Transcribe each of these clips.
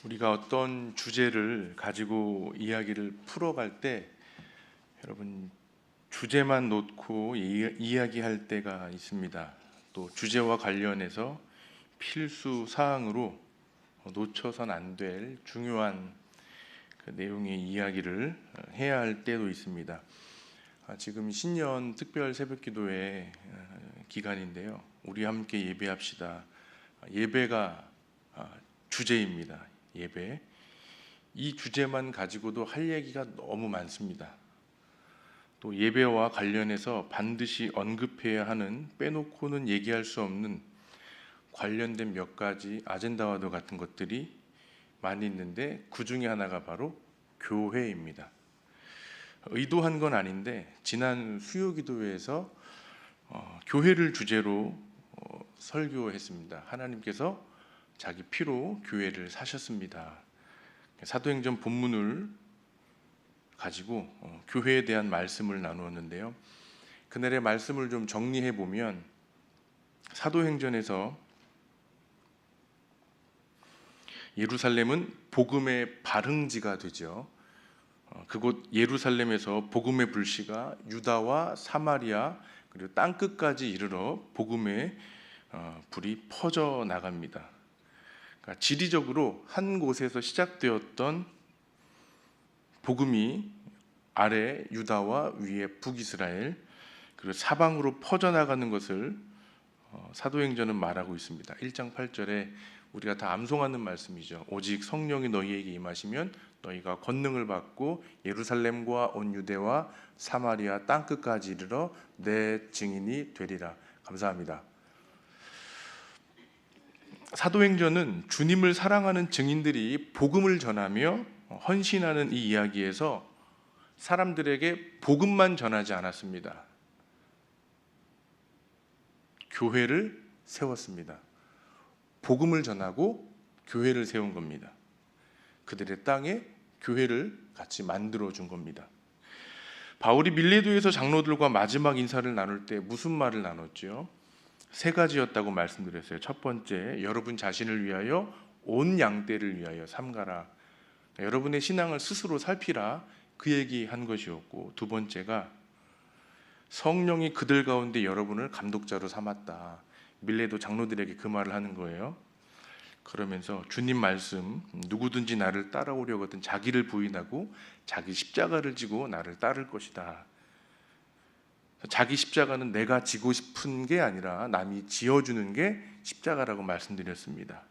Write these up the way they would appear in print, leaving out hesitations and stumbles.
우리가 어떤 주제를 가지고 이야기를 풀어갈 때 여러분 주제만 놓고 이야기할 때가 있습니다. 또 주제와 관련해서 필수 사항으로 놓쳐선 안 될 중요한 그 내용의 이야기를 해야 할 때도 있습니다. 지금 신년 특별 새벽기도회 기간인데요. 우리 함께 예배합시다. 예배가 주제입니다. 예배. 이 주제만 가지고도 할 얘기가 너무 많습니다. 또 예배와 관련해서 반드시 언급해야 하는, 빼놓고는 얘기할 수 없는 관련된 몇 가지 아젠다와도 같은 것들이 많이 있는데 그 중에 하나가 바로 교회입니다. 의도한 건 아닌데 지난 수요기도회에서 교회를 주제로 설교했습니다. 하나님께서 자기 피로 교회를 사셨습니다. 사도행전 본문을 가지고 교회에 대한 말씀을 나누었는데요. 그날의 말씀을 좀 정리해 보면 사도행전에서 예루살렘은 복음의 발흥지가 되죠. 그곳 예루살렘에서 복음의 불씨가 유다와 사마리아 그리고 땅끝까지 이르러 복음의 불이 퍼져 나갑니다. 그러니까 지리적으로 한 곳에서 시작되었던 복음이 아래 유다와 위에 북이스라엘 그리고 사방으로 퍼져나가는 것을 사도행전은 말하고 있습니다. 1장 8절에 우리가 다 암송하는 말씀이죠. 오직 성령이 너희에게 임하시면 너희가 권능을 받고 예루살렘과 온 유대와 사마리아 땅끝까지 이르러 내 증인이 되리라. 감사합니다. 사도행전은 주님을 사랑하는 증인들이 복음을 전하며 헌신하는 이 이야기에서 사람들에게 복음만 전하지 않았습니다. 교회를 세웠습니다. 복음을 전하고 교회를 세운 겁니다. 그들의 땅에 교회를 같이 만들어 준 겁니다. 바울이 밀레도에서 장로들과 마지막 인사를 나눌 때 무슨 말을 나눴죠? 세 가지였다고 말씀드렸어요. 첫 번째, 여러분 자신을 위하여 온 양떼를 위하여 삼가라. 여러분의 신앙을 스스로 살피라. 그 얘기한 것이었고, 두 번째가 성령이 그들 가운데 여러분을 감독자로 삼았다. 밀레도 장로들에게 그 말을 하는 거예요. 그러면서 주님 말씀, 누구든지 나를 따라오려거든 자기를 부인하고 자기 십자가를 지고 나를 따를 것이다. 자기 십자가는 내가 지고 싶은 게 아니라 남이 지어주는 게 십자가라고 말씀드렸습니다.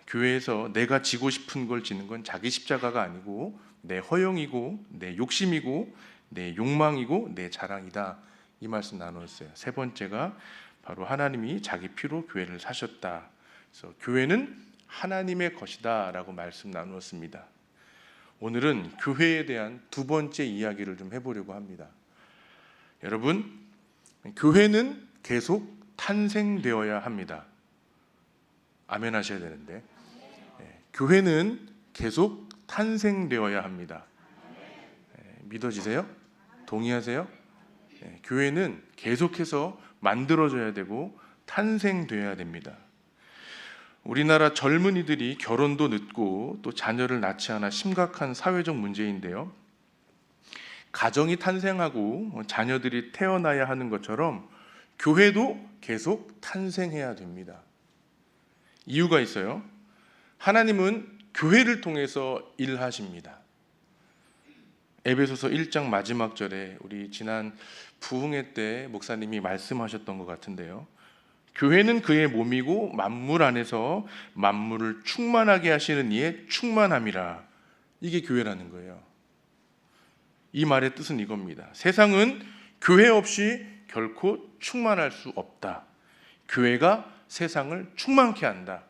교회에서 내가 지고 싶은 걸 지는 건 자기 십자가가 아니고 내 허영이고 내 욕심이고 내 욕망이고 내 자랑이다. 이 말씀 나눴어요. 세 번째가 바로 하나님이 자기 피로 교회를 사셨다. 그래서 교회는 하나님의 것이다 라고 말씀 나누었습니다. 오늘은 교회에 대한 두 번째 이야기를 좀 해보려고 합니다. 여러분, 교회는 계속 탄생되어야 합니다. 아멘 하셔야 되는데, 교회는 계속 탄생되어야 합니다. 믿어지세요? 동의하세요? 교회는 계속해서 만들어져야 되고 탄생되어야 됩니다. 우리나라 젊은이들이 결혼도 늦고 또 자녀를 낳지 않아 심각한 사회적 문제인데요. 가정이 탄생하고 자녀들이 태어나야 하는 것처럼 교회도 계속 탄생해야 됩니다. 이유가 있어요. 하나님은 교회를 통해서 일하십니다. 에베소서 1장 마지막 절에 우리 지난 부흥회 때 목사님이 말씀하셨던 것 같은데요. 교회는 그의 몸이고 만물 안에서 만물을 충만하게 하시는 이의 충만함이라. 이게 교회라는 거예요. 이 말의 뜻은 이겁니다. 세상은 교회 없이 결코 충만할 수 없다. 교회가 세상을 충만케 한다.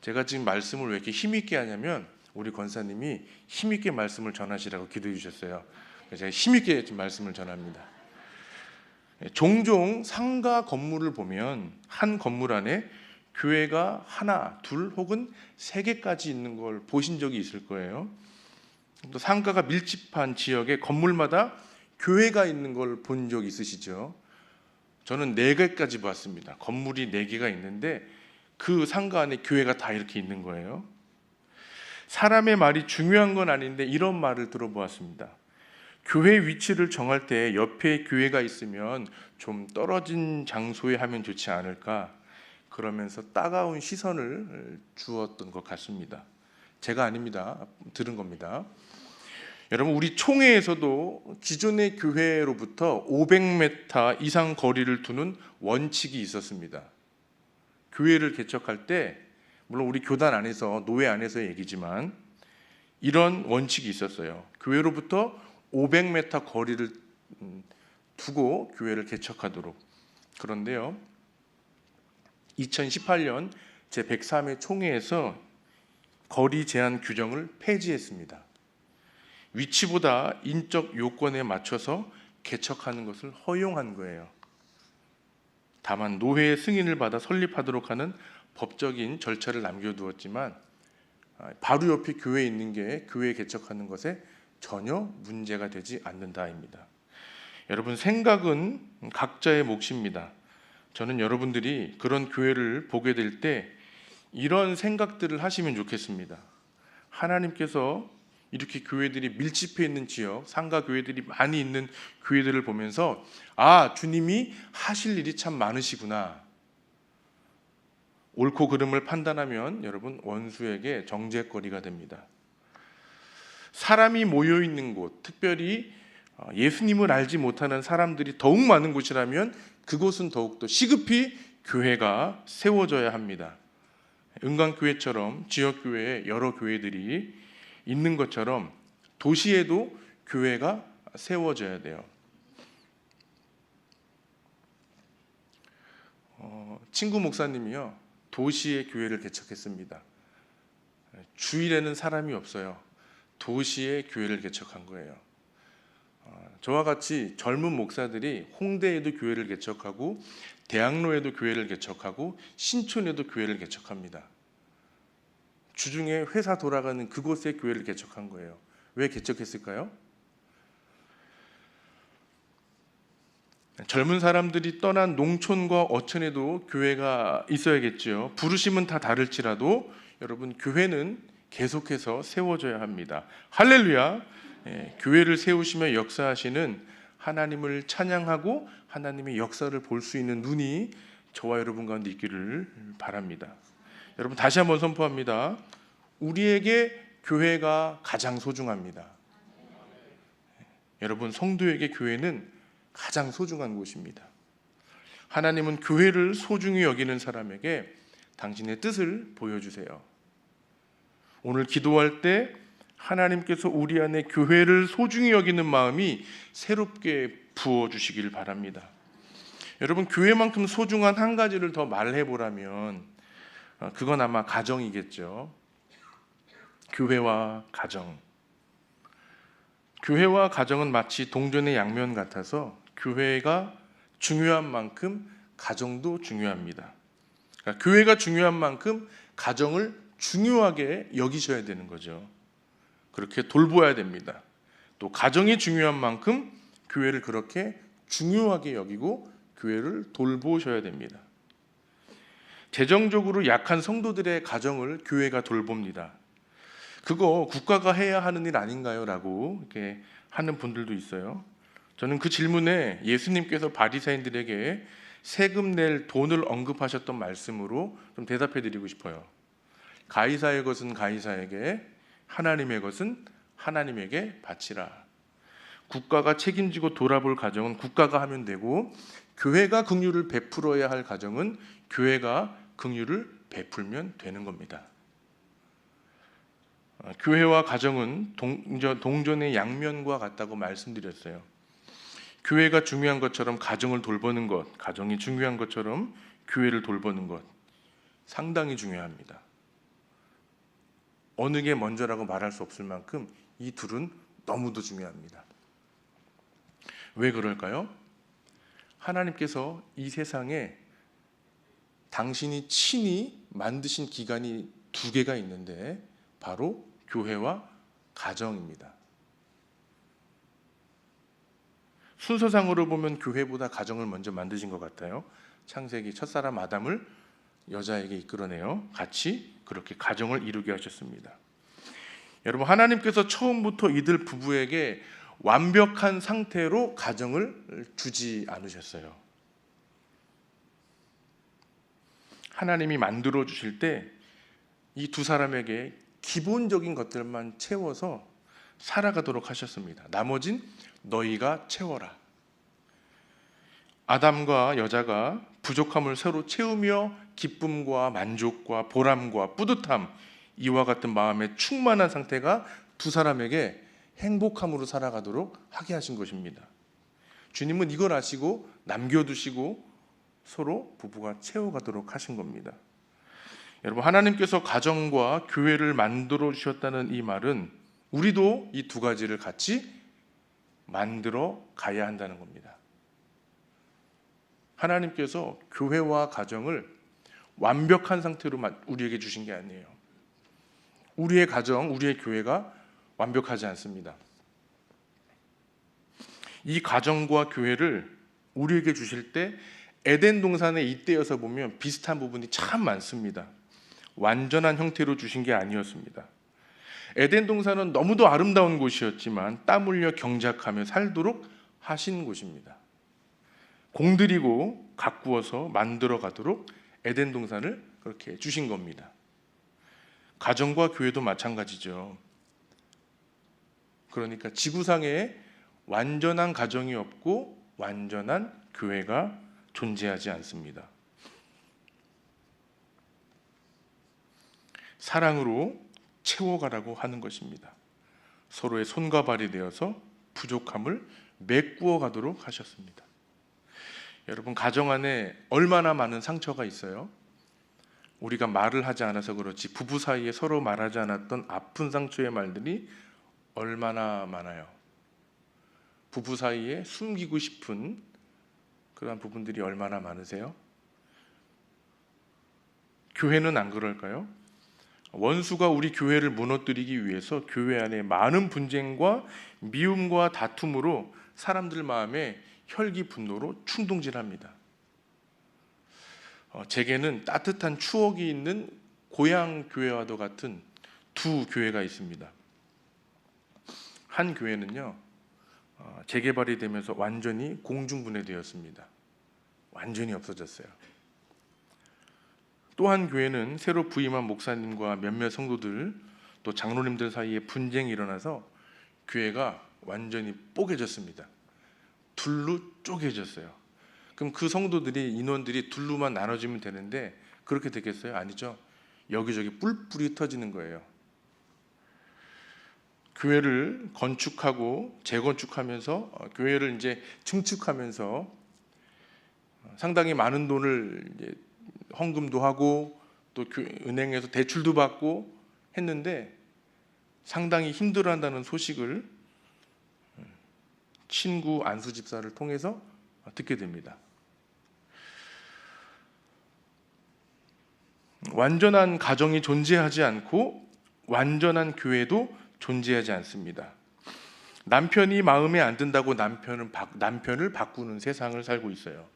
제가 지금 말씀을 왜 이렇게 힘있게 하냐면 우리 권사님이 힘있게 말씀을 전하시라고 기도해 주셨어요. 제가 힘있게 지금 말씀을 전합니다. 종종 상가 건물을 보면 한 건물 안에 교회가 하나, 둘 혹은 세 개까지 있는 걸 보신 적이 있을 거예요. 또 상가가 밀집한 지역에 건물마다 교회가 있는 걸 본 적 있으시죠? 저는 4개까지 봤습니다. 건물이 4개가 있는데 그 상가 안에 교회가 다 이렇게 있는 거예요. 사람의 말이 중요한 건 아닌데 이런 말을 들어보았습니다. 교회 위치를 정할 때 옆에 교회가 있으면 좀 떨어진 장소에 하면 좋지 않을까, 그러면서 따가운 시선을 주었던 것 같습니다. 제가 아닙니다. 들은 겁니다. 여러분, 우리 총회에서도 기존의 교회로부터 500m 이상 거리를 두는 원칙이 있었습니다. 교회를 개척할 때, 물론 우리 교단 안에서, 노회 안에서의 얘기지만 이런 원칙이 있었어요. 교회로부터 500m 거리를 두고 교회를 개척하도록. 그런데요, 2018년 제103회 총회에서 거리 제한 규정을 폐지했습니다. 위치보다 인적 요건에 맞춰서 개척하는 것을 허용한 거예요. 다만 노회의 승인을 받아 설립하도록 하는 법적인 절차를 남겨두었지만 바로 옆에 교회에 있는 게 교회 개척하는 것에 전혀 문제가 되지 않는다입니다. 여러분, 생각은 각자의 몫입니다. 저는 여러분들이 그런 교회를 보게 될 때 이런 생각들을 하시면 좋겠습니다. 하나님께서 이렇게 교회들이 밀집해 있는 지역, 상가 교회들이 많이 있는 교회들을 보면서 주님이 하실 일이 참 많으시구나. 옳고 그름을 판단하면 여러분, 원수에게 정죄거리가 됩니다. 사람이 모여 있는 곳, 특별히 예수님을 알지 못하는 사람들이 더욱 많은 곳이라면 그곳은 더욱더 시급히 교회가 세워져야 합니다. 은광교회처럼 지역교회에 여러 교회들이 있는 것처럼 도시에도 교회가 세워져야 돼요. 친구 목사님이요, 도시에 교회를 개척했습니다. 주일에는 사람이 없어요. 도시에 교회를 개척한 거예요. 저와 같이 젊은 목사들이 홍대에도 교회를 개척하고 대학로에도 교회를 개척하고 신촌에도 교회를 개척합니다. 주중에 회사 돌아가는 그곳에 교회를 개척한 거예요. 왜 개척했을까요? 젊은 사람들이 떠난 농촌과 어촌에도 교회가 있어야겠죠. 부르심은 다 다를지라도 여러분, 교회는 계속해서 세워져야 합니다. 할렐루야. 교회를 세우시며 역사하시는 하나님을 찬양하고 하나님의 역사를 볼 수 있는 눈이 저와 여러분 가운데 있기를 바랍니다. 여러분, 다시 한번 선포합니다. 우리에게 교회가 가장 소중합니다. 여러분, 성도에게 교회는 가장 소중한 곳입니다. 하나님은 교회를 소중히 여기는 사람에게 당신의 뜻을 보여주세요. 오늘 기도할 때 하나님께서 우리 안에 교회를 소중히 여기는 마음이 새롭게 부어주시길 바랍니다. 여러분, 교회만큼 소중한 한 가지를 더 말해보라면 그건 아마 가정이겠죠. 교회와 가정. 교회와 가정은 마치 동전의 양면 같아서 교회가 중요한 만큼 가정도 중요합니다. 그러니까 교회가 중요한 만큼 가정을 중요하게 여기셔야 되는 거죠. 그렇게 돌보아야 됩니다. 또 가정이 중요한 만큼 교회를 그렇게 중요하게 여기고 교회를 돌보셔야 됩니다. 재정적으로 약한 성도들의 가정을 교회가 돌봅니다. 그거 국가가 해야 하는 일 아닌가요? 라고 이렇게 하는 분들도 있어요. 저는 그 질문에 예수님께서 바리새인들에게 세금 낼 돈을 언급하셨던 말씀으로 좀 대답해 드리고 싶어요. 가이사의 것은 가이사에게, 하나님의 것은 하나님에게 바치라. 국가가 책임지고 돌아볼 가정은 국가가 하면 되고, 교회가 긍휼을 베풀어야 할 가정은 교회가 긍휼을 베풀면 되는 겁니다. 교회와 가정은 동전의 양면과 같다고 말씀드렸어요. 교회가 중요한 것처럼 가정을 돌보는 것, 가정이 중요한 것처럼 교회를 돌보는 것, 상당히 중요합니다. 어느 게 먼저라고 말할 수 없을 만큼 이 둘은 너무도 중요합니다. 왜 그럴까요? 하나님께서 이 세상에 당신이 친히 만드신 기관이 두 개가 있는데 바로 교회와 가정입니다. 순서상으로 보면 교회보다 가정을 먼저 만드신 것 같아요. 창세기 첫사람 아담을 여자에게 이끌어내어 같이 그렇게 가정을 이루게 하셨습니다. 여러분, 하나님께서 처음부터 이들 부부에게 완벽한 상태로 가정을 주지 않으셨어요. 하나님이 만들어 주실 때 이 두 사람에게 기본적인 것들만 채워서 살아가도록 하셨습니다. 나머진 너희가 채워라. 아담과 여자가 부족함을 새로 채우며 기쁨과 만족과 보람과 뿌듯함, 이와 같은 마음의 충만한 상태가 두 사람에게 행복함으로 살아가도록 하게 하신 것입니다. 주님은 이걸 아시고 남겨두시고 서로 부부가 채워가도록 하신 겁니다. 여러분, 하나님께서 가정과 교회를 만들어 주셨다는 이 말은 우리도 이 두 가지를 같이 만들어 가야 한다는 겁니다. 하나님께서 교회와 가정을 완벽한 상태로 우리에게 주신 게 아니에요. 우리의 가정, 우리의 교회가 완벽하지 않습니다. 이 가정과 교회를 우리에게 주실 때 에덴 동산에 잇대어서 보면 비슷한 부분이 참 많습니다. 완전한 형태로 주신 게 아니었습니다. 에덴 동산은 너무도 아름다운 곳이었지만 땀 흘려 경작하며 살도록 하신 곳입니다. 공들이고 가꾸어서 만들어 가도록 에덴 동산을 그렇게 주신 겁니다. 가정과 교회도 마찬가지죠. 그러니까 지구상에 완전한 가정이 없고 완전한 교회가 존재하지 않습니다. 사랑으로 채워가라고 하는 것입니다. 서로의 손과 발이 되어서 부족함을 메꾸어 가도록 하셨습니다. 여러분, 가정 안에 얼마나 많은 상처가 있어요? 우리가 말을 하지 않아서 그렇지 부부 사이에 서로 말하지 않았던 아픈 상처의 말들이 얼마나 많아요. 부부 사이에 숨기고 싶은 그런 부분들이 얼마나 많으세요? 교회는 안 그럴까요? 원수가 우리 교회를 무너뜨리기 위해서 교회 안에 많은 분쟁과 미움과 다툼으로 사람들 마음에 혈기 분노로 충동질합니다. 제게는 따뜻한 추억이 있는 고향 교회와도 같은 두 교회가 있습니다. 한 교회는요, 재개발이 되면서 완전히 공중분해되었습니다. 완전히 없어졌어요. 또 한 교회는 새로 부임한 목사님과 몇몇 성도들 또 장로님들 사이에 분쟁이 일어나서 교회가 완전히 뽀개졌습니다. 둘로 쪼개졌어요. 그럼 그 성도들이, 인원들이 둘로만 나눠지면 되는데 그렇게 되겠어요? 아니죠. 여기저기 뿔뿔이 터지는 거예요. 교회를 건축하고 재건축하면서 교회를 이제 증축하면서 상당히 많은 돈을 이제 헌금도 하고 또 은행에서 대출도 받고 했는데 상당히 힘들어한다는 소식을 친구 안수 집사를 통해서 듣게 됩니다. 완전한 가정이 존재하지 않고 완전한 교회도 존재하지 않습니다. 남편이 마음에 안 든다고 남편을 바꾸는 세상을 살고 있어요.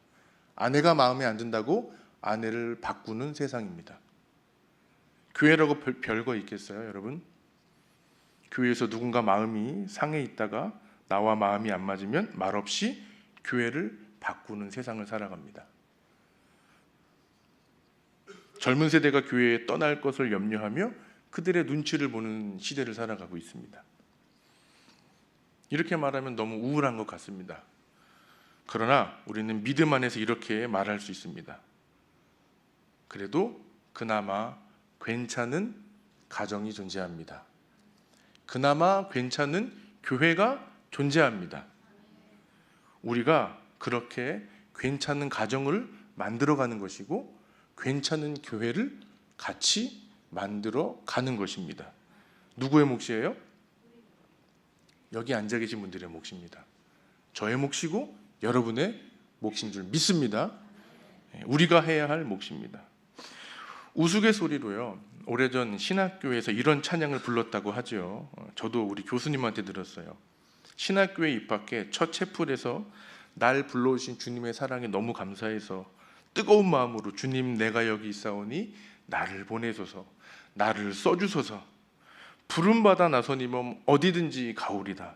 아내가 마음에 안 든다고 아내를 바꾸는 세상입니다. 교회라고 별거 있겠어요, 여러분? 교회에서 누군가 마음이 상해 있다가 나와 마음이 안 맞으면 말없이 교회를 바꾸는 세상을 살아갑니다. 젊은 세대가 교회에 떠날 것을 염려하며 그들의 눈치를 보는 시대를 살아가고 있습니다. 이렇게 말하면 너무 우울한 것 같습니다. 그러나 우리는 믿음 안에서 이렇게 말할 수 있습니다. 그래도 그나마 괜찮은 가정이 존재합니다. 그나마 괜찮은 교회가 존재합니다. 우리가 그렇게 괜찮은 가정을 만들어가는 것이고 괜찮은 교회를 같이 만들어 가는 것입니다. 누구의 몫이에요? 여기 앉아 계신 분들의 몫입니다. 저의 몫이고 여러분의 몫인 줄 믿습니다. 우리가 해야 할 몫입니다. 우스갯소리로요, 오래전 신학교에서 이런 찬양을 불렀다고 하죠. 저도 우리 교수님한테 들었어요. 신학교에 입학해 첫 채플에서 날 불러오신 주님의 사랑에 너무 감사해서 뜨거운 마음으로 주님, 내가 여기 있사오니 나를 보내소서, 나를 써주소서, 부름받아 나서니면 어디든지 가오리다.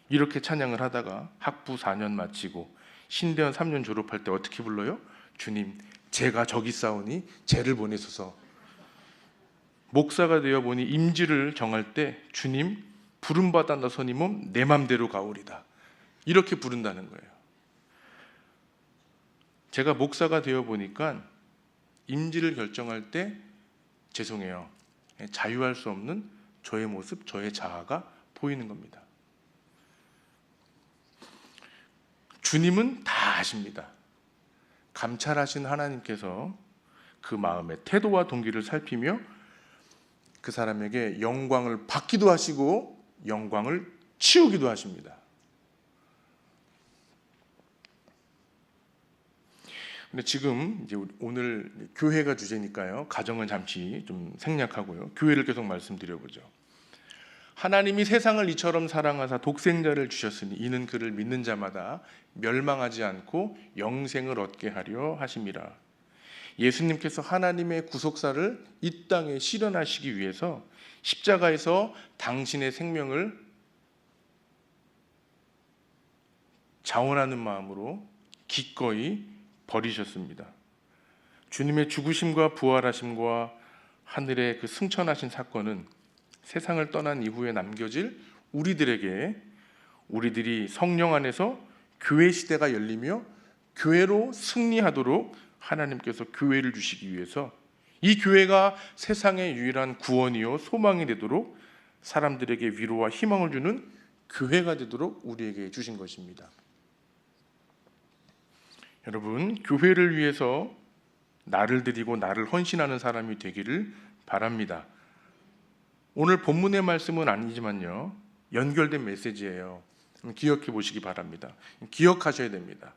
이렇게 찬양을 하다가 학부 4년 마치고 신대원 3년 졸업할 때 어떻게 불러요? 주님, 제가 저기 싸우니 쟤를 보내소서. 목사가 되어 보니 임지를 정할 때 주님, 부름받아 나서니면 내 맘대로 가오리다. 이렇게 부른다는 거예요. 제가 목사가 되어 보니까 임지를 결정할 때 죄송해요. 자유할 수 없는 저의 모습, 저의 자아가 보이는 겁니다. 주님은 다 아십니다. 감찰하신 하나님께서 그 마음의 태도와 동기를 살피며 그 사람에게 영광을 받기도 하시고 영광을 치우기도 하십니다. 근데 지금 이제 오늘 교회가 주제니까요. 가정은 잠시 좀 생략하고요. 교회를 계속 말씀드려보죠. 하나님이 세상을 이처럼 사랑하사 독생자를 주셨으니 이는 그를 믿는 자마다 멸망하지 않고 영생을 얻게 하려 하심이라. 예수님께서 하나님의 구속사를 이 땅에 실현하시기 위해서 십자가에서 당신의 생명을 자원하는 마음으로 기꺼이 버리셨습니다. 주님의 죽으심과 부활하심과 하늘의 그 승천하신 사건은 세상을 떠난 이후에 남겨질 우리들이 성령 안에서 교회 시대가 열리며 교회로 승리하도록 하나님께서 교회를 주시기 위해서 이 교회가 세상의 유일한 구원이요 소망이 되도록 사람들에게 위로와 희망을 주는 교회가 되도록 우리에게 주신 것입니다. 여러분, 교회를 위해서 나를 드리고 나를 헌신하는 사람이 되기를 바랍니다. 오늘 본문의 말씀은 아니지만요, 연결된 메시지예요. 기억해 보시기 바랍니다. 기억하셔야 됩니다.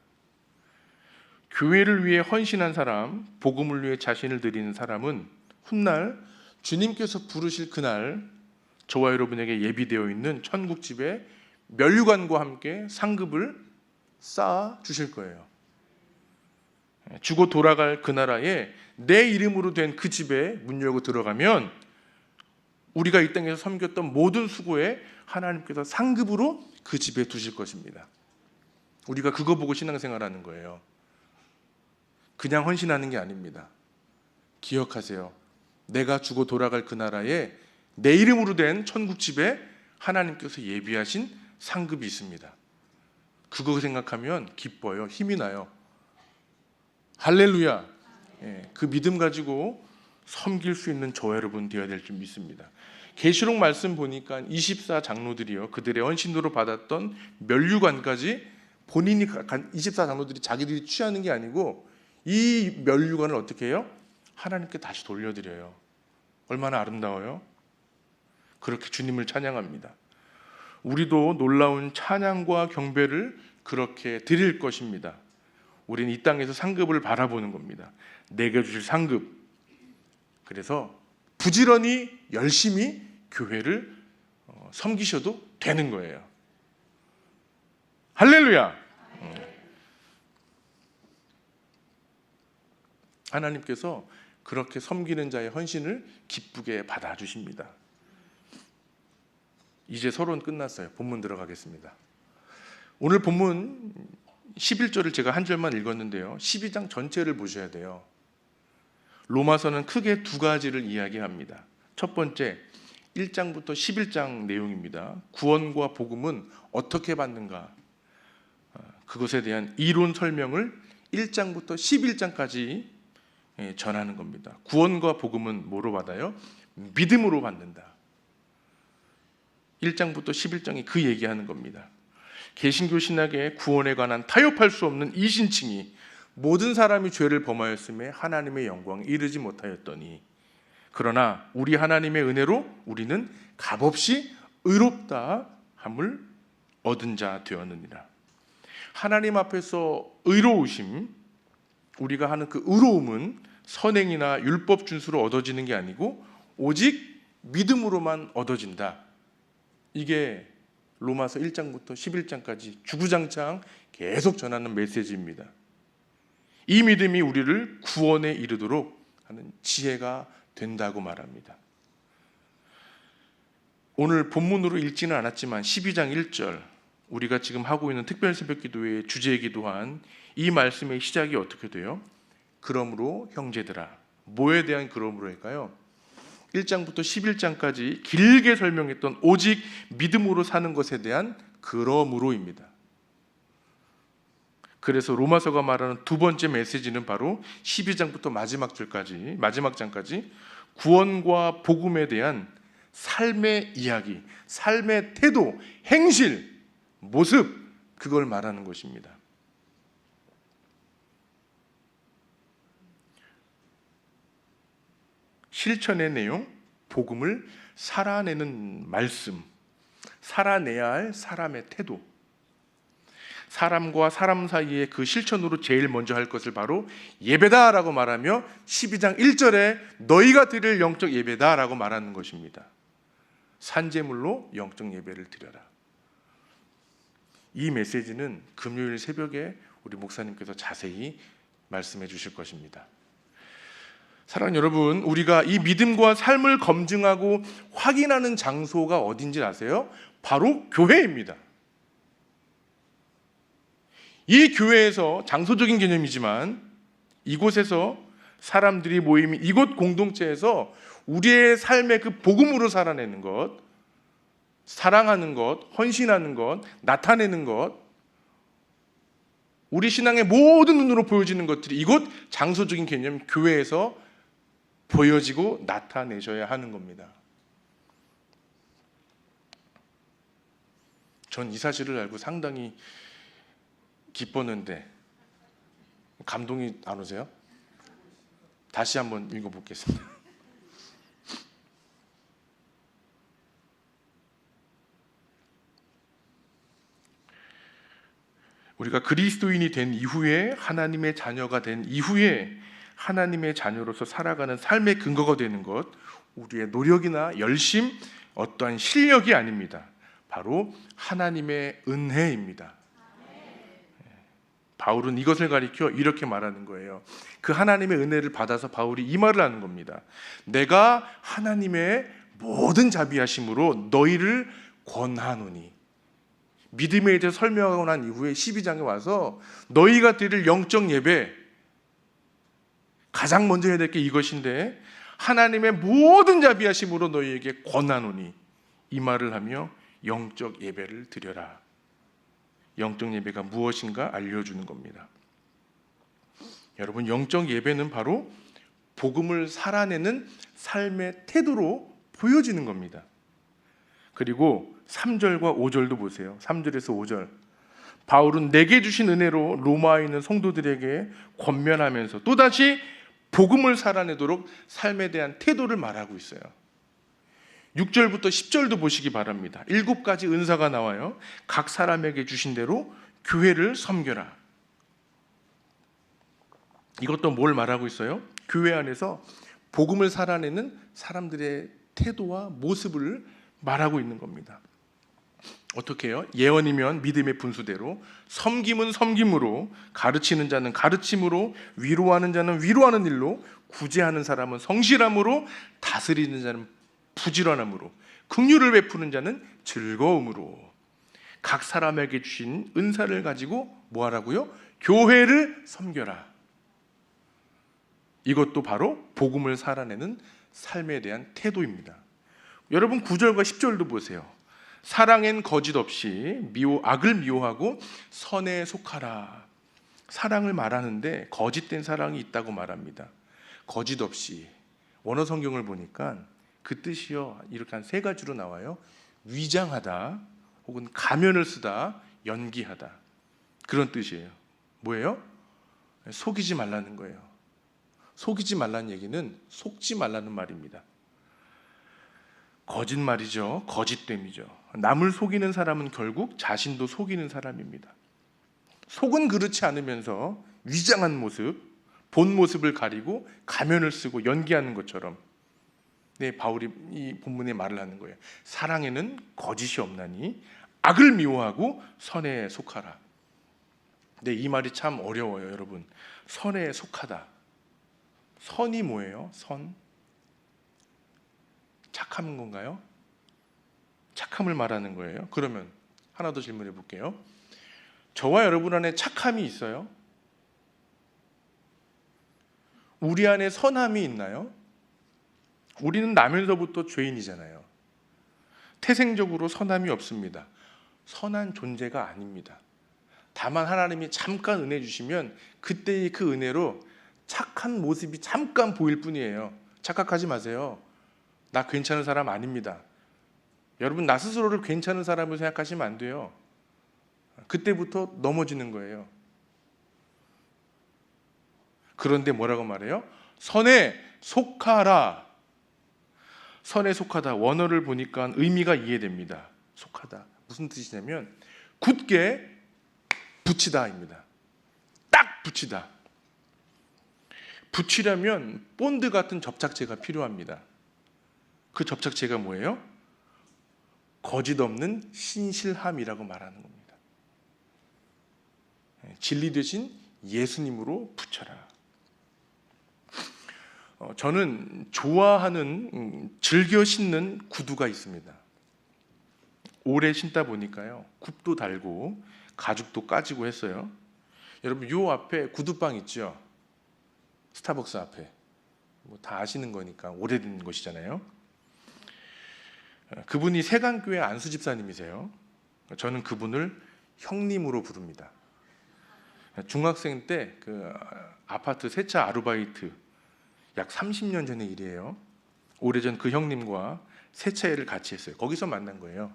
교회를 위해 헌신한 사람, 복음을 위해 자신을 드리는 사람은 훗날 주님께서 부르실 그날 저와 여러분에게 예비되어 있는 천국집에 면류관과 함께 상급을 쌓아 주실 거예요. 죽어 돌아갈 그 나라에 내 이름으로 된 그 집에 문 열고 들어가면 우리가 이 땅에서 섬겼던 모든 수고에 하나님께서 상급으로 그 집에 두실 것입니다. 우리가 그거 보고 신앙생활하는 거예요. 그냥 헌신하는 게 아닙니다. 기억하세요. 내가 죽어 돌아갈 그 나라에 내 이름으로 된 천국집에 하나님께서 예비하신 상급이 있습니다. 그거 생각하면 기뻐요. 힘이 나요. 할렐루야. 그 믿음 가지고 섬길 수 있는 저와 여러분 되어야 될 줄 믿습니다. 계시록 말씀 보니까 24장로들이요, 그들의 헌신으로 받았던 면류관까지 본인이 24장로들이 자기들이 취하는 게 아니고 이 면류관을 어떻게 해요? 하나님께 다시 돌려드려요. 얼마나 아름다워요? 그렇게 주님을 찬양합니다. 우리도 놀라운 찬양과 경배를 그렇게 드릴 것입니다. 우리는 이 땅에서 상급을 바라보는 겁니다. 내게 주실 상급. 그래서 부지런히 열심히 교회를 섬기셔도 되는 거예요. 할렐루야. 하나님께서 그렇게 섬기는 자의 헌신을 기쁘게 받아주십니다. 이제 서론 끝났어요. 본문 들어가겠습니다. 오늘 본문 11절을 제가 한 절만 읽었는데요, 12장 전체를 보셔야 돼요. 로마서는 크게 두 가지를 이야기합니다. 첫 번째, 1장부터 11장 내용입니다. 구원과 복음은 어떻게 받는가, 그것에 대한 이론 설명을 1장부터 11장까지 전하는 겁니다. 구원과 복음은 뭐로 받아요? 믿음으로 받는다. 1장부터 11장이 그 얘기하는 겁니다. 개신교 신학의 구원에 관한 타협할 수 없는 이신칭이 모든 사람이 죄를 범하였음에 하나님의 영광에 이르지 못하였더니 그러나 우리 하나님의 은혜로 우리는 값없이 의롭다 함을 얻은 자 되었느니라. 하나님 앞에서 의로우심, 우리가 하는 그 의로움은 선행이나 율법 준수로 얻어지는 게 아니고 오직 믿음으로만 얻어진다. 이게 로마서 1장부터 11장까지 주구장창 계속 전하는 메시지입니다. 이 믿음이 우리를 구원에 이르도록 하는 지혜가 된다고 말합니다. 오늘 본문으로 읽지는 않았지만 12장 1절, 우리가 지금 하고 있는 특별 새벽 기도의 주제이기도 한 이 말씀의 시작이 어떻게 돼요? 그러므로 형제들아. 뭐에 대한 그러므로일까요? 1장부터 11장까지 길게 설명했던 오직 믿음으로 사는 것에 대한 그러므로입니다. 그래서 로마서가 말하는 두 번째 메시지는 바로 12장부터 마지막 장까지 구원과 복음에 대한 삶의 이야기, 삶의 태도, 행실, 모습, 그걸 말하는 것입니다. 실천의 내용, 복음을 살아내는 말씀, 살아내야 할 사람의 태도, 사람과 사람 사이에 그 실천으로 제일 먼저 할 것을 바로 예배다라고 말하며 12장 1절에 너희가 드릴 영적 예배다라고 말하는 것입니다. 산제물로 영적 예배를 드려라. 이 메시지는 금요일 새벽에 우리 목사님께서 자세히 말씀해 주실 것입니다. 사랑하는 여러분, 우리가 이 믿음과 삶을 검증하고 확인하는 장소가 어딘지 아세요? 바로 교회입니다. 이 교회에서, 장소적인 개념이지만 이곳에서 사람들이 모이면 이곳 공동체에서 우리의 삶의 그 복음으로 살아내는 것, 사랑하는 것, 헌신하는 것, 나타내는 것, 우리 신앙의 모든 눈으로 보여지는 것들이 이곳 장소적인 개념 교회에서 보여지고 나타내셔야 하는 겁니다. 전 이 사실을 알고 상당히 기뻤는데 감동이 안 오세요? 다시 한번 읽어보겠습니다. 우리가 그리스도인이 된 이후에, 하나님의 자녀가 된 이후에 하나님의 자녀로서 살아가는 삶의 근거가 되는 것, 우리의 노력이나 열심, 어떠한 실력이 아닙니다. 바로 하나님의 은혜입니다. 바울은 이것을 가리켜 이렇게 말하는 거예요. 그 하나님의 은혜를 받아서 바울이 이 말을 하는 겁니다. 내가 하나님의 모든 자비하심으로 너희를 권하노니. 믿음에 대해서 설명하고 난 이후에 12장에 와서 너희가 드릴 영적 예배, 가장 먼저 해야 될 게 이것인데 하나님의 모든 자비하심으로 너희에게 권하노니, 이 말을 하며 영적 예배를 드려라. 영적 예배가 무엇인가 알려주는 겁니다. 여러분, 영적 예배는 바로 복음을 살아내는 삶의 태도로 보여지는 겁니다. 그리고 3절과 5절도 보세요. 3절에서 5절. 바울은 내게 주신 은혜로 로마에 있는 성도들에게 권면하면서 또다시 복음을 살아내도록 삶에 대한 태도를 말하고 있어요. 6절부터 10절도 보시기 바랍니다. 7가지 은사가 나와요. 각 사람에게 주신 대로 교회를 섬겨라. 이것도 뭘 말하고 있어요? 교회 안에서 복음을 살아내는 사람들의 태도와 모습을 말하고 있는 겁니다. 어떻게 해요? 예언이면 믿음의 분수대로, 섬김은 섬김으로, 가르치는 자는 가르침으로, 위로하는 자는 위로하는 일로, 구제하는 사람은 성실함으로, 다스리는 자는 부지런함으로, 긍휼을 베푸는 자는 즐거움으로, 각 사람에게 주신 은사를 가지고 뭐 하라고요? 교회를 섬겨라. 이것도 바로 복음을 살아내는 삶에 대한 태도입니다. 여러분 9절과 10절도 보세요. 사랑엔 거짓 없이 악을 미워하고 선에 속하라. 사랑을 말하는데 거짓된 사랑이 있다고 말합니다. 거짓 없이, 원어 성경을 보니까 그 뜻이요, 이렇게 한 3가지로 나와요. 위장하다, 혹은 가면을 쓰다, 연기하다, 그런 뜻이에요. 뭐예요? 속이지 말라는 거예요. 속이지 말라는 얘기는 속지 말라는 말입니다. 거짓말이죠. 거짓됨이죠. 남을 속이는 사람은 결국 자신도 속이는 사람입니다. 속은 그렇지 않으면서 위장한 모습, 본 모습을 가리고 가면을 쓰고 연기하는 것처럼, 네, 바울이 이 본문에 말을 하는 거예요. 사랑에는 거짓이 없나니 악을 미워하고 선에 속하라. 네, 이 말이 참 어려워요, 여러분. 선에 속하다. 선이 뭐예요? 선? 착한 건가요? 착함을 말하는 거예요. 그러면 하나 더 질문해 볼게요. 저와 여러분 안에 착함이 있어요? 우리 안에 선함이 있나요? 우리는 나면서부터 죄인이잖아요. 태생적으로 선함이 없습니다. 선한 존재가 아닙니다. 다만 하나님이 잠깐 은혜 주시면 그때의 그 은혜로 착한 모습이 잠깐 보일 뿐이에요. 착각하지 마세요. 나 괜찮은 사람 아닙니다. 여러분, 나 스스로를 괜찮은 사람으로 생각하시면 안 돼요. 그때부터 넘어지는 거예요. 그런데 뭐라고 말해요? 선에 속하라. 선에 속하다. 원어를 보니까 의미가 이해됩니다. 속하다. 무슨 뜻이냐면 굳게 붙이다입니다. 딱 붙이다. 붙이려면 본드 같은 접착제가 필요합니다. 그 접착제가 뭐예요? 거짓 없는 신실함이라고 말하는 겁니다. 진리 되신 예수님으로 붙여라. 저는 좋아하는 즐겨 신는 구두가 있습니다. 오래 신다 보니까요, 굽도 달고 가죽도 까지고 했어요. 여러분, 요 앞에 구두방 있죠? 스타벅스 앞에. 뭐 다 아시는 거니까 오래된 곳이잖아요. 그분이 세강교회 안수 집사님이세요. 저는 그분을 형님으로 부릅니다. 중학생 때 그 아파트 세차 아르바이트 약 30년 전의 일이에요. 오래전 그 형님과 세차일을 같이 했어요. 거기서 만난 거예요.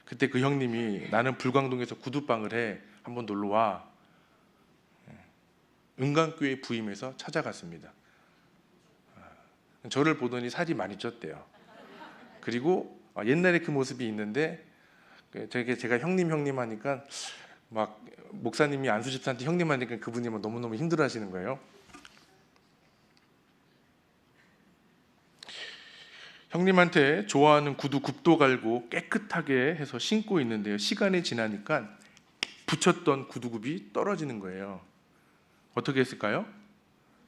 그때 그 형님이 나는 불광동에서 구두방을 해. 한번 놀러 와. 은강교회 부임해서 찾아갔습니다. 저를 보더니 살이 많이 쪘대요. 그리고 옛날에 그 모습이 있는데 제가 형님 하니까 막 목사님이 안수 집사한테 형님 하니까 그분이 막 너무너무 힘들어하시는 거예요. 형님한테 좋아하는 구두 굽도 갈고 깨끗하게 해서 신고 있는데요. 시간이 지나니까 붙였던 구두굽이 떨어지는 거예요. 어떻게 했을까요?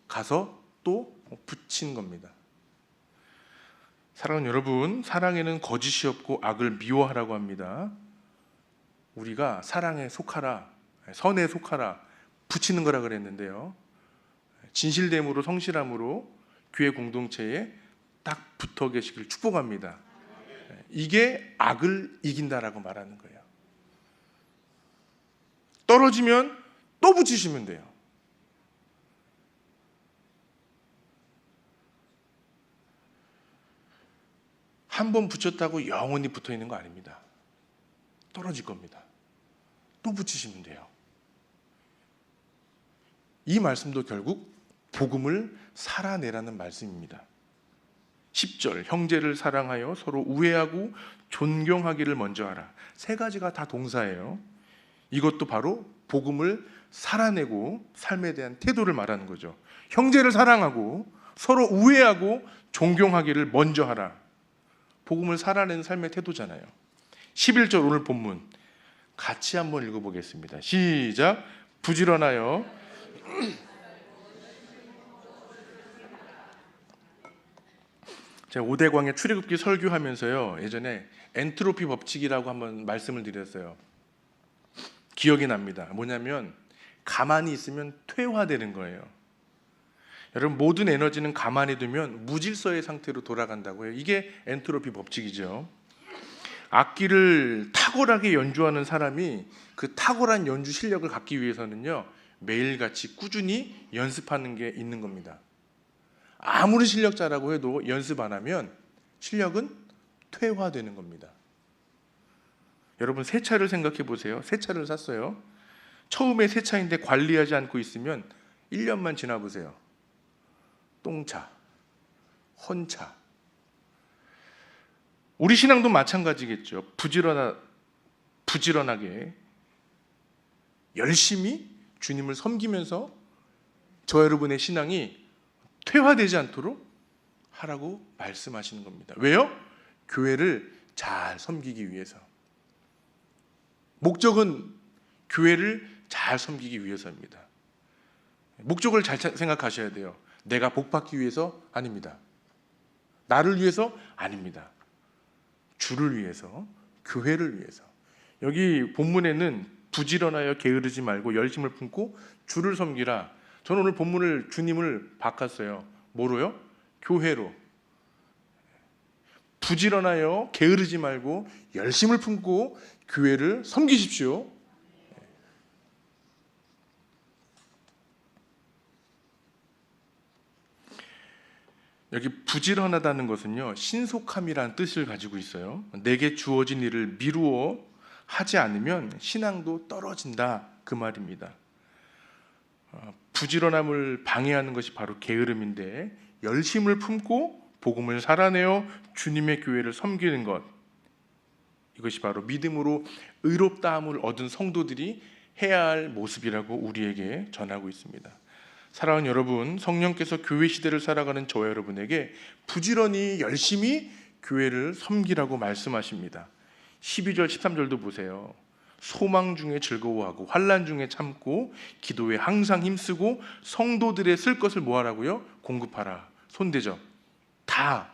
가서 또 붙인 겁니다. 사랑하는 여러분, 사랑에는 거짓이 없고 악을 미워하라고 합니다. 우리가 사랑에 속하라, 선에 속하라, 붙이는 거라 그랬는데요. 진실됨으로 성실함으로 교회 공동체에 딱 붙어 계시길 축복합니다. 이게 악을 이긴다라고 말하는 거예요. 떨어지면 또 붙이시면 돼요. 한 번 붙였다고 영원히 붙어 있는 거 아닙니다. 떨어질 겁니다. 또 붙이시면 돼요. 이 말씀도 결국 복음을 살아내라는 말씀입니다. 10절, 형제를 사랑하여 서로 우애하고 존경하기를 먼저 하라. 세 가지가 다 동사예요. 이것도 바로 복음을 살아내고 삶에 대한 태도를 말하는 거죠. 형제를 사랑하고 서로 우애하고 존경하기를 먼저 하라. 복음을 살아내는 삶의 태도잖아요. 11절 오늘 본문 같이 한번 읽어보겠습니다. 시작. 부지런하여 제가 오대광의 출애굽기 설교하면서요, 예전에 엔트로피 법칙이라고 한번 말씀을 드렸어요. 기억이 납니다. 뭐냐면 가만히 있으면 퇴화되는 거예요. 여러분, 모든 에너지는 가만히 두면 무질서의 상태로 돌아간다고요. 이게 엔트로피 법칙이죠. 악기를 탁월하게 연주하는 사람이 그 탁월한 연주 실력을 갖기 위해서는요, 매일같이 꾸준히 연습하는 게 있는 겁니다. 아무리 실력자라고 해도 연습 안 하면 실력은 퇴화되는 겁니다. 여러분, 새 차를 생각해 보세요. 새 차를 샀어요. 처음에 새 차인데 관리하지 않고 있으면 1년만 지나 보세요. 똥차, 헌차. 우리 신앙도 마찬가지겠죠. 부지런하게 열심히 주님을 섬기면서 저 여러분의 신앙이 퇴화되지 않도록 하라고 말씀하시는 겁니다. 왜요? 교회를 잘 섬기기 위해서. 목적은 교회를 잘 섬기기 위해서입니다. 목적을 잘 생각하셔야 돼요. 내가 복받기 위해서 아닙니다. 나를 위해서 아닙니다. 주를 위해서, 교회를 위해서. 여기 본문에는 부지런하여 게으르지 말고 열심을 품고 주를 섬기라. 저는 오늘 본문을 주님을 바꿨어요. 뭐로요? 교회로. 부지런하여 게으르지 말고 열심을 품고 교회를 섬기십시오. 여기 부지런하다는 것은요, 신속함이라는 뜻을 가지고 있어요. 내게 주어진 일을 미루어 하지 않으면 신앙도 떨어진다, 그 말입니다. 부지런함을 방해하는 것이 바로 게으름인데, 열심을 품고 복음을 살아내어 주님의 교회를 섬기는 것, 이것이 바로 믿음으로 의롭다함을 얻은 성도들이 해야 할 모습이라고 우리에게 전하고 있습니다. 사랑하는 여러분, 성령께서 교회 시대를 살아가는 저와 여러분에게 부지런히 열심히 교회를 섬기라고 말씀하십니다. 12절 13절도 보세요. 소망 중에 즐거워하고 환난 중에 참고 기도에 항상 힘쓰고 성도들의 쓸 것을 뭐하라고요? 공급하라. 손대죠. 다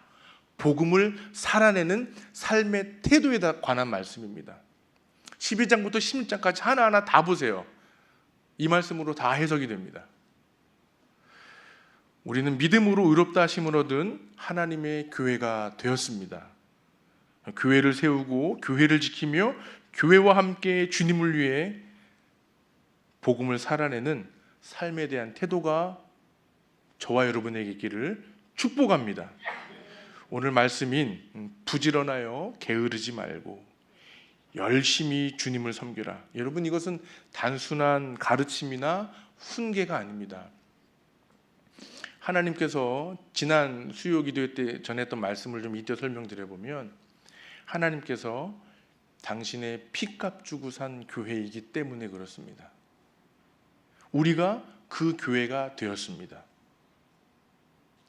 복음을 살아내는 삶의 태도에 관한 말씀입니다. 12장부터 16장까지 하나하나 다 보세요. 이 말씀으로 다 해석이 됩니다. 우리는 믿음으로 의롭다 하심을 얻은 하나님의 교회가 되었습니다. 교회를 세우고 교회를 지키며 교회와 함께 주님을 위해 복음을 살아내는 삶에 대한 태도가 저와 여러분에게 있기를 축복합니다. 오늘 말씀인 부지런하여 게으르지 말고 열심히 주님을 섬겨라. 여러분, 이것은 단순한 가르침이나 훈계가 아닙니다. 하나님께서 지난 수요 기도 때 전했던 말씀을 좀 이따 설명드려보면, 하나님께서 당신의 피값 주고 산 교회이기 때문에 그렇습니다. 우리가 그 교회가 되었습니다.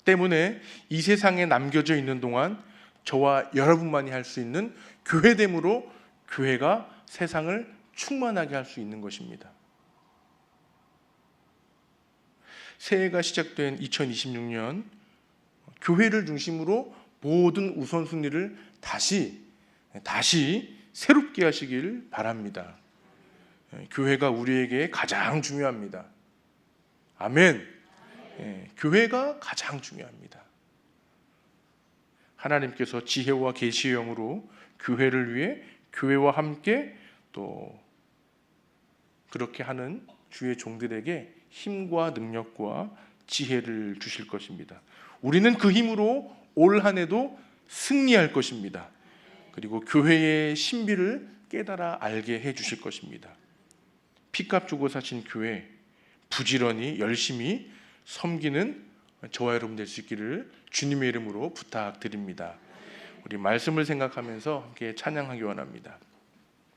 때문에 이 세상에 남겨져 있는 동안 저와 여러분만이 할 수 있는 교회됨으로 교회가 세상을 충만하게 할 수 있는 것입니다. 새해가 시작된 2026년, 교회를 중심으로 모든 우선순위를 다시 새롭게 하시길 바랍니다. 교회가 우리에게 가장 중요합니다. 아멘. 교회가 가장 중요합니다. 하나님께서 지혜와 계시의 영으로 교회를 위해 교회와 함께 또 그렇게 하는 주의 종들에게 힘과 능력과 지혜를 주실 것입니다. 우리는 그 힘으로 올 한 해도 승리할 것입니다. 그리고 교회의 신비를 깨달아 알게 해 주실 것입니다. 피값 주고 사신 교회, 부지런히 열심히 섬기는 저와 여러분 될 수 있기를 주님의 이름으로 부탁드립니다. 우리 말씀을 생각하면서 함께 찬양하기 원합니다.